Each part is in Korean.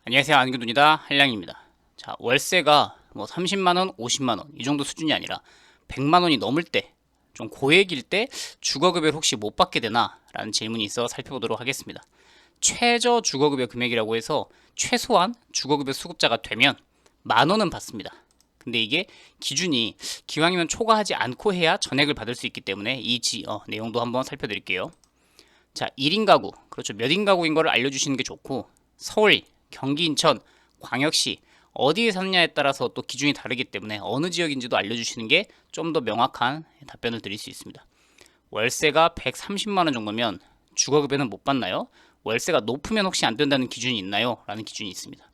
안녕하세요. 안근돈이다. 한량입니다. 자, 월세가 뭐 30만원, 50만원 이 정도 수준이 아니라 100만원이 넘을 때, 좀 고액일 때 주거급여를 혹시 못 받게 되나? 라는 질문이 있어 살펴보도록 하겠습니다. 최저 주거급여 금액이라고 해서 최소한 주거급여 수급자가 되면 10,000원은 받습니다. 근데 이게 기준이 기왕이면 초과하지 않고 해야 전액을 받을 수 있기 때문에 내용도 한번 살펴드릴게요. 자, 1인 가구, 그렇죠. 몇 인 가구인 거를 알려주시는 게 좋고, 서울, 경기, 인천, 광역시 어디에 사느냐에 따라서 또 기준이 다르기 때문에 어느 지역인지도 알려주시는 게 좀 더 명확한 답변을 드릴 수 있습니다. 월세가 130만 원 정도면 주거급여는 못 받나요? 월세가 높으면 혹시 안 된다는 기준이 있나요? 라는 기준이 있습니다.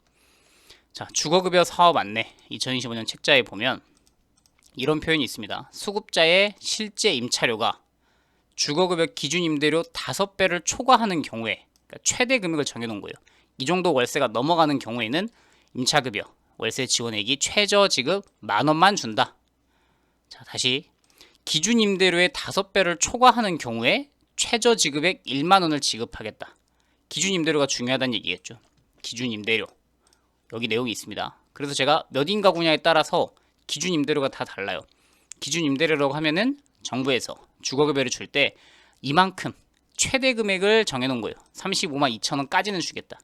자, 주거급여 사업 안내 2025년 책자에 보면 이런 표현이 있습니다. 수급자의 실제 임차료가 주거급여 기준 임대료 5배를 초과하는 경우에, 그러니까 최대 금액을 정해놓은 거예요. 이 정도 월세가 넘어가는 경우에는 임차급여, 월세 지원액이 최저 지급 10,000원만 준다. 자, 다시 기준 임대료의 5배를 초과하는 경우에 최저 지급액 10,000원을 지급하겠다. 기준 임대료가 중요하다는 얘기겠죠. 기준 임대료. 여기 내용이 있습니다. 그래서 제가 몇 인 가구냐에 따라서 기준 임대료가 다 달라요. 기준 임대료라고 하면은 정부에서 주거급여를 줄 때 이만큼 최대 금액을 정해놓은 거예요. 35만 2천 원까지는 주겠다.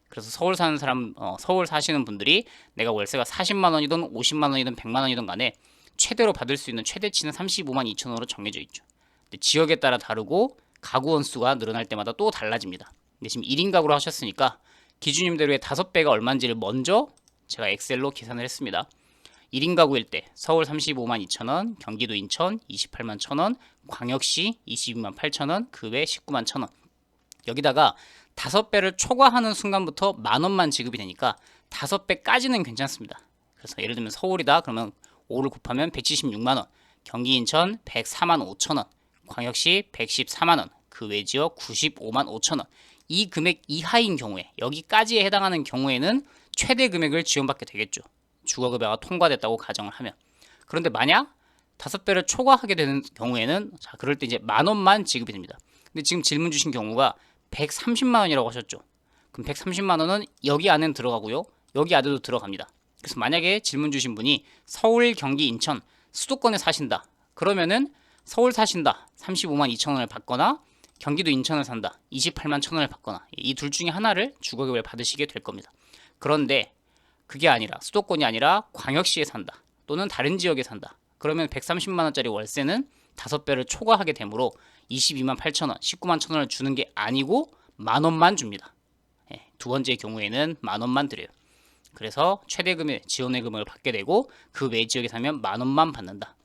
그래서 서울 사는 사람, 서울 사시는 분들이 내가 월세가 40만 원이든 50만 원이든 100만 원이든 간에 최대로 받을 수 있는 최대치는 35만 2천 원으로 정해져 있죠. 근데 지역에 따라 다르고 가구 원수가 늘어날 때마다 또 달라집니다. 근데 지금 1인 가구로 하셨으니까 기준 임대료의 5배가 얼마인지를 먼저 제가 엑셀로 계산을 했습니다. 1인 가구일 때 서울 35만 2천원, 경기도 인천 28만 1천원, 광역시 22만 8천원, 그 외 19만 1천원. 여기다가 5배를 초과하는 순간부터 10,000원만 지급이 되니까 5배까지는 괜찮습니다. 그래서 예를 들면 서울이다 그러면 5를 곱하면 176만원, 경기 인천 104만 5천원, 광역시 114만원, 그 외 지역 95만 5천원. 이 금액 이하인 경우에, 여기까지에 해당하는 경우에는 최대 금액을 지원받게 되겠죠. 주거급여가 통과됐다고 가정을 하면. 그런데 만약 5배를 초과하게 되는 경우에는, 자, 그럴 때 이제 10,000원만 지급이 됩니다. 근데 지금 질문 주신 경우가 130만 원이라고 하셨죠. 그럼 130만 원은 여기 안에는 들어가고요. 여기 안에도 들어갑니다. 그래서 만약에 질문 주신 분이 서울, 경기, 인천 수도권에 사신다. 그러면은 서울 사신다. 35만 2천 원을 받거나 경기도 인천을 산다. 28만 1천 원을 받거나 이 둘 중에 하나를 주거급여를 받으시게 될 겁니다. 그런데 그게 아니라 수도권이 아니라 광역시에 산다. 또는 다른 지역에 산다. 그러면 130만 원짜리 월세는 5배를 초과하게 되므로 22만 8천 원, 19만 1천 원을 주는 게 아니고 10,000원만 줍니다. 예, 두 번째 경우에는 10,000원만 드려요. 그래서 최대 금액 지원의 금액을 받게 되고 그 외 지역에 살면 10,000원만 받는다.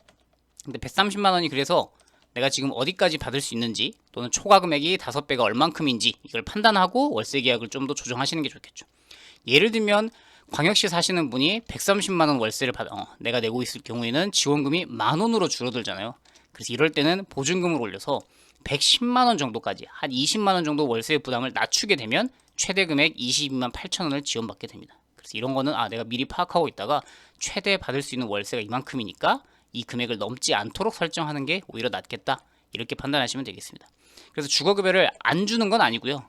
근데 130만 원이 그래서 내가 지금 어디까지 받을 수 있는지 또는 초과 금액이 5배가 얼만큼인지 이걸 판단하고 월세 계약을 좀 더 조정하시는 게 좋겠죠. 예를 들면 광역시 사시는 분이 130만 원 월세를 내가 내고 있을 경우에는 지원금이 10,000원으로 줄어들잖아요. 그래서 이럴 때는 보증금을 올려서 110만 원 정도까지 한 20만 원 정도 월세 부담을 낮추게 되면 최대 금액 22만 8천 원을 지원받게 됩니다. 그래서 이런 거는 내가 미리 파악하고 있다가 최대 받을 수 있는 월세가 이만큼이니까 이 금액을 넘지 않도록 설정하는 게 오히려 낫겠다. 이렇게 판단하시면 되겠습니다. 그래서 주거급여를 안 주는 건 아니고요.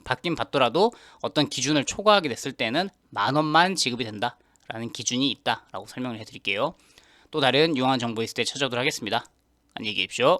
받긴 받더라도 어떤 기준을 초과하게 됐을 때는 10,000원만 지급이 된다라는 기준이 있다라고 설명을 해드릴게요. 또 다른 유용한 정보 있을 때 찾아오도록 하겠습니다. 안녕히 계십시오.